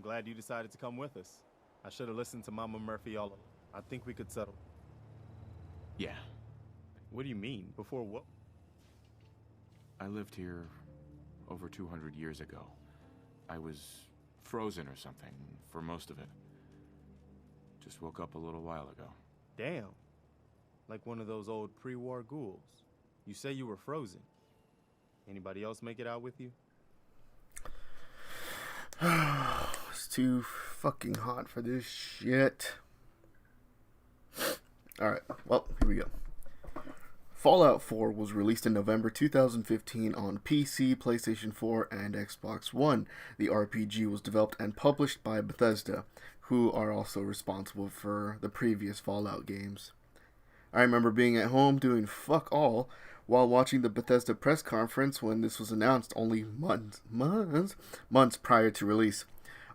I'm glad you decided to come with us. I should have listened to Mama Murphy all along. I think we could settle. Yeah, What do you mean? Before what? I lived here over 200 years ago. I was frozen or something for most of it. Just woke up a little while ago. Damn. Like one of those old pre-war ghouls. You say you were frozen. Anybody else make it out with you? It's too fucking hot for this shit. Alright, well, here we go. Fallout 4 was released in November 2015 on PC, PlayStation 4, and Xbox One. The RPG was developed and published by Bethesda, who are also responsible for the previous Fallout games. I remember being at home doing fuck all while watching the Bethesda press conference when this was announced only months prior to release.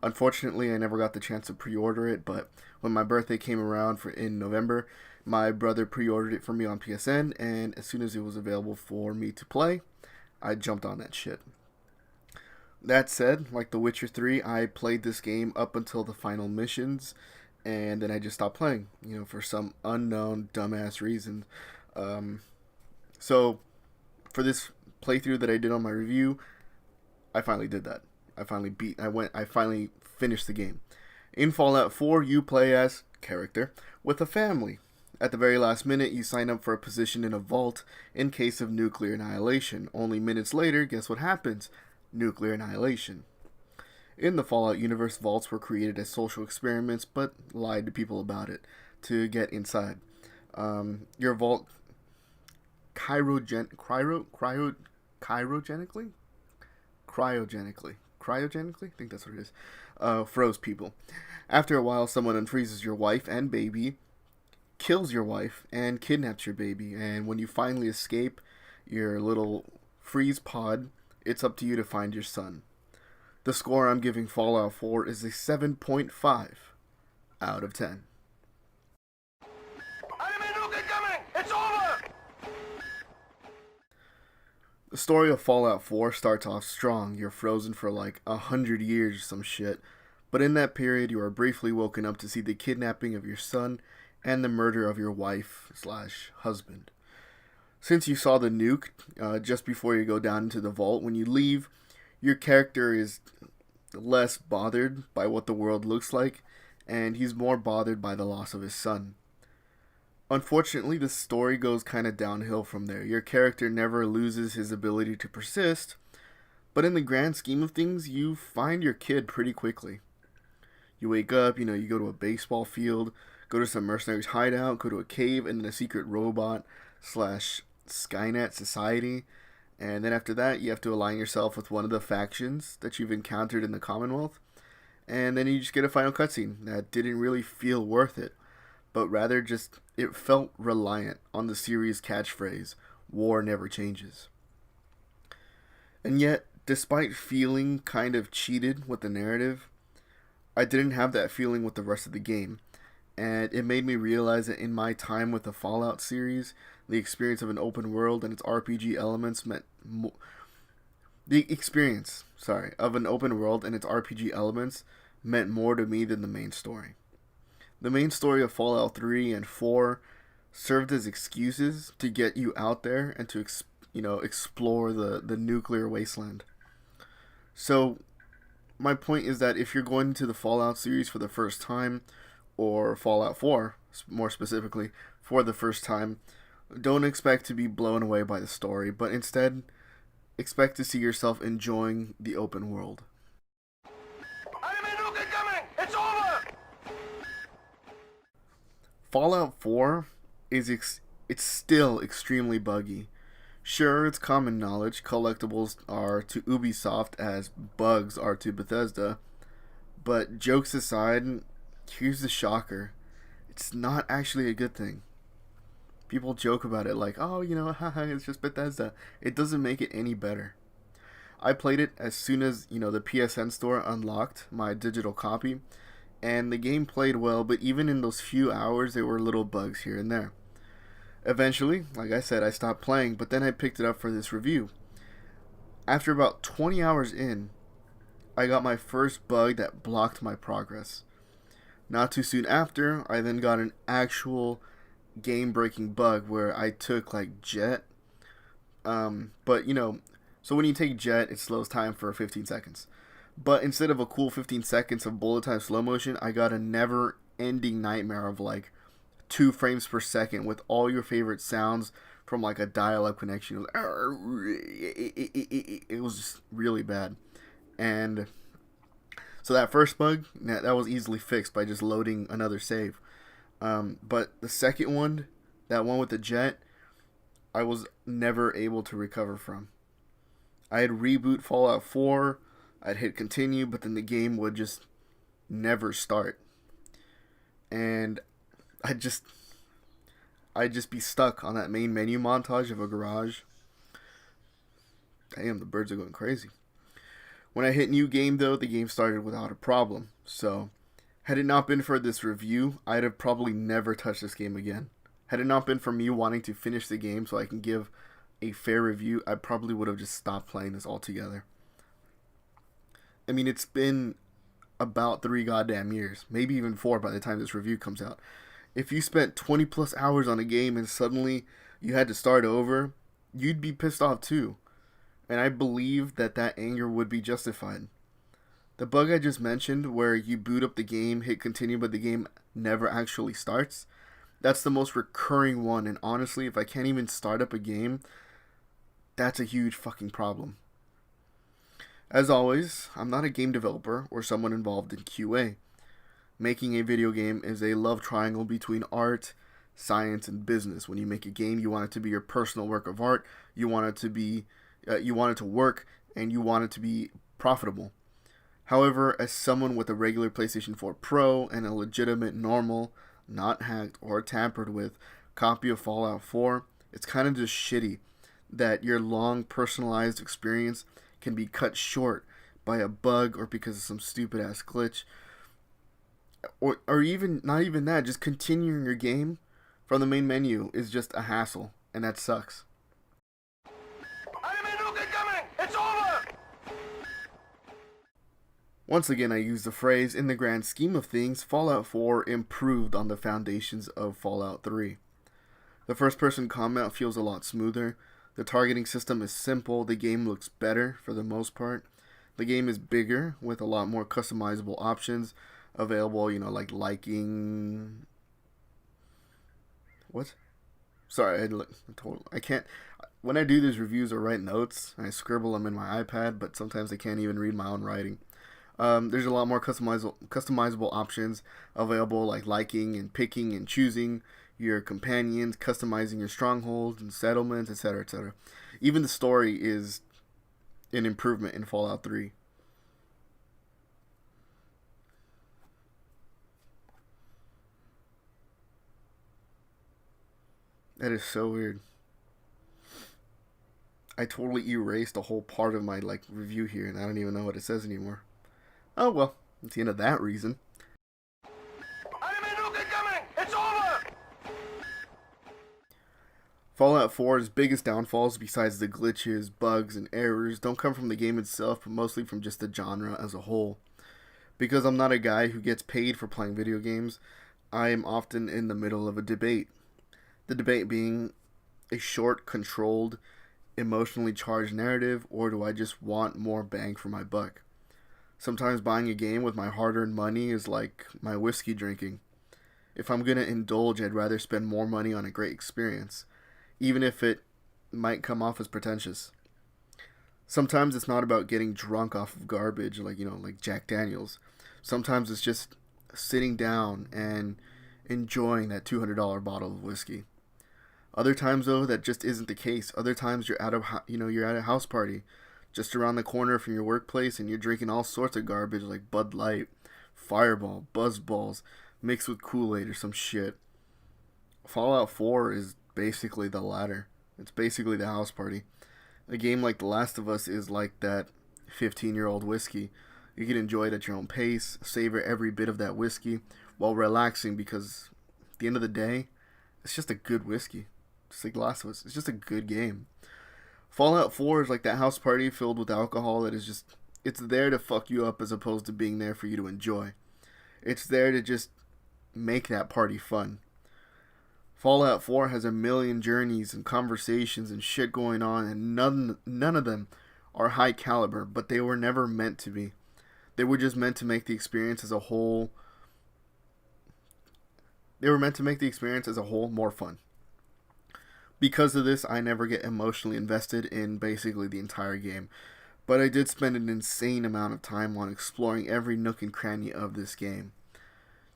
Unfortunately, I never got the chance to pre-order it, but when my birthday came around in November, my brother pre-ordered it for me on PSN, and as soon as it was available for me to play, I jumped on that shit. That said, like The Witcher 3, I played this game up until the final missions, and then I just stopped playing, for some unknown dumbass reason. So, for this playthrough that I did on my review, I finally did that. I finally finished the game. In Fallout 4, you play as character with a family. At the very last minute, you sign up for a position in a vault in case of nuclear annihilation. Only minutes later, guess what happens? Nuclear annihilation. In the Fallout universe, vaults were created as social experiments, but lied to people about it to get inside. Your vault cryogenically, I think that's what it is, froze people. After a while, someone unfreezes your wife and baby, kills your wife, and kidnaps your baby. And when you finally escape your little freeze pod, it's up to you to find your son. The score I'm giving Fallout 4 is a 7.5 out of 10. Enemy nuke incoming! It's over! The story of Fallout 4 starts off strong. You're frozen for like 100 years or some shit. But in that period, you are briefly woken up to see the kidnapping of your son and the murder of your wife/husband. Since you saw the nuke just before you go down into the vault, when you leave, your character is less bothered by what the world looks like, and he's more bothered by the loss of his son. Unfortunately, the story goes kind of downhill from there. Your character never loses his ability to persist, but in the grand scheme of things, you find your kid pretty quickly. You wake up, you go to a baseball field, go to some mercenaries' hideout, go to a cave, and then a secret robot/Skynet society. And then after that, you have to align yourself with one of the factions that you've encountered in the Commonwealth. And then you just get a final cutscene that didn't really feel worth it, but rather just, it felt reliant on the series' catchphrase, "War never changes." And yet, despite feeling kind of cheated with the narrative, I didn't have that feeling with the rest of the game. And it made me realize that in my time with the Fallout series, the experience of an open world and its RPG elements meant more to me than the main story. The main story of Fallout 3 and 4 served as excuses to get you out there and to explore the nuclear wasteland. So my point is that if you're going to the Fallout series for the first time, or Fallout 4, more specifically, for the first time, don't expect to be blown away by the story, but instead, expect to see yourself enjoying the open world. Enemy nuke incoming! It's over! Fallout 4 it's still extremely buggy. Sure, it's common knowledge collectibles are to Ubisoft as bugs are to Bethesda, but jokes aside, here's the shocker. It's not actually a good thing. People joke about it like, oh, haha, it's just Bethesda. It doesn't make it any better. I played it as soon as, the PSN store unlocked my digital copy, and the game played well, but even in those few hours, there were little bugs here and there. Eventually, like I said, I stopped playing, but then I picked it up for this review. After about 20 hours in, I got my first bug that blocked my progress. Not too soon after, I then got an actual game-breaking bug where I took like jet. But so when you take jet, it slows time for 15 seconds. But instead of a cool 15 seconds of bullet time slow motion, I got a never-ending nightmare of like 2 frames per second with all your favorite sounds from like a dial-up connection. It was just really bad. And so that first bug, that was easily fixed by just loading another save. But the second one, that one with the jet, I was never able to recover from. I had reboot Fallout 4, I'd hit continue, but then the game would just never start. And I'd just be stuck on that main menu montage of a garage. Damn, the birds are going crazy. When I hit new game though, the game started without a problem. So, had it not been for this review, I'd have probably never touched this game again. Had it not been for me wanting to finish the game so I can give a fair review, I probably would have just stopped playing this altogether. I mean, it's been about 3 goddamn years, maybe even 4 by the time this review comes out. If you spent 20 plus hours on a game and suddenly you had to start over, you'd be pissed off too. And I believe that anger would be justified. The bug I just mentioned, where you boot up the game, hit continue, but the game never actually starts, that's the most recurring one. And honestly, if I can't even start up a game, that's a huge fucking problem. As always, I'm not a game developer or someone involved in QA. Making a video game is a love triangle between art, science, and business. When you make a game, you want it to be your personal work of art. You want it to be, you want it to work, and you want it to be profitable. However, as someone with a regular PlayStation 4 Pro and a legitimate, normal, not hacked or tampered with copy of Fallout 4, it's kind of just shitty that your long personalized experience can be cut short by a bug or because of some stupid ass glitch. Or even, not even that, just continuing your game from the main menu is just a hassle, and that sucks. Enemy nuke incoming! It's over! Once again, I use the phrase, in the grand scheme of things, Fallout 4 improved on the foundations of Fallout 3. The first-person combat feels a lot smoother, the targeting system is simple, the game looks better for the most part, the game is bigger with a lot more customizable options available, like liking... What? Sorry, I can't... When I do these reviews or write notes, I scribble them in my iPad, but sometimes I can't even read my own writing. There's a lot more customizable options available, like liking and picking and choosing your companions, customizing your strongholds and settlements, etc., etc. Even the story is an improvement in Fallout 3. That is so weird. I totally erased a whole part of my review here, and I don't even know what it says anymore. Oh well, it's the end of that reason. Enemy nuke incoming! It's over! Fallout 4's biggest downfalls, besides the glitches, bugs, and errors, don't come from the game itself, but mostly from just the genre as a whole. Because I'm not a guy who gets paid for playing video games, I am often in the middle of a debate. The debate being a short, controlled, emotionally charged narrative, or do I just want more bang for my buck? Sometimes buying a game with my hard-earned money is like my whiskey drinking. If I'm going to indulge, I'd rather spend more money on a great experience, even if it might come off as pretentious. Sometimes it's not about getting drunk off of garbage, like Jack Daniels. Sometimes it's just sitting down and enjoying that $200 bottle of whiskey. Other times, though, that just isn't the case. Other times you're at a house party just around the corner from your workplace, and you're drinking all sorts of garbage like Bud Light, Fireball, Buzz Balls, mixed with Kool-Aid or some shit. Fallout 4 is basically the latter. It's basically the house party. A game like The Last of Us is like that 15-year-old whiskey. You can enjoy it at your own pace, savor every bit of that whiskey while relaxing, because at the end of the day, it's just a good whiskey. Just like The Last of Us. It's just a good game. Fallout 4 is like that house party filled with alcohol that is just it's there to fuck you up as opposed to being there for you to enjoy. It's there to just make that party fun. Fallout 4 has a million journeys and conversations and shit going on, and none of them are high caliber, but they were never meant to be. They were just meant to make the experience as a whole. They were meant to make the experience as a whole more fun. Because of this, I never get emotionally invested in basically the entire game, but I did spend an insane amount of time on exploring every nook and cranny of this game.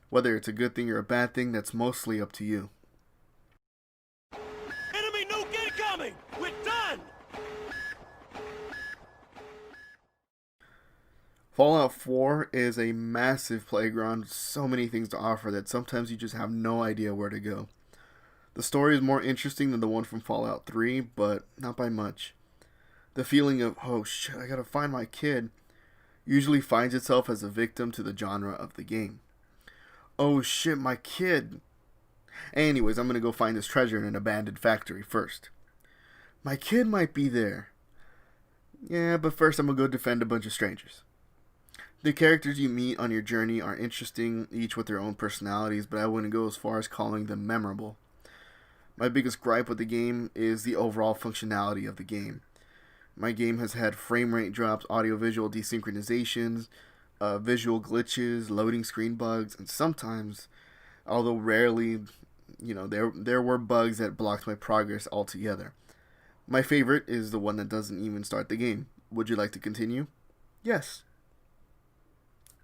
Whether it's a good thing or a bad thing, that's mostly up to you. Enemy nuke incoming! We're done! Fallout 4 is a massive playground with so many things to offer that sometimes you just have no idea where to go. The story is more interesting than the one from Fallout 3, but not by much. The feeling of, oh shit, I gotta find my kid, usually finds itself as a victim to the genre of the game. Oh shit, my kid. Anyways, I'm gonna go find this treasure in an abandoned factory first. My kid might be there. Yeah, but first I'm gonna go defend a bunch of strangers. The characters you meet on your journey are interesting, each with their own personalities, but I wouldn't go as far as calling them memorable. My biggest gripe with the game is the overall functionality of the game. My game has had frame rate drops, audio-visual desynchronizations, visual glitches, loading screen bugs, and sometimes, although rarely, there were bugs that blocked my progress altogether. My favorite is the one that doesn't even start the game. Would you like to continue? Yes.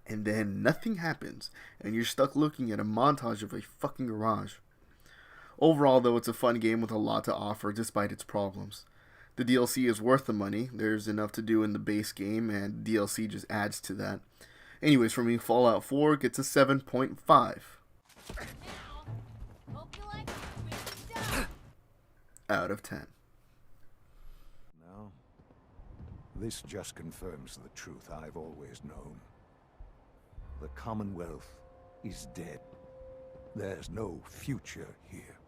And then nothing happens, and you're stuck looking at a montage of a fucking garage. Overall, though, it's a fun game with a lot to offer despite its problems. The DLC is worth the money. There's enough to do in the base game, and DLC just adds to that. Anyways, for me, Fallout 4 gets a 7.5 out of 10. No. This just confirms the truth I've always known. The Commonwealth is dead. There's no future here.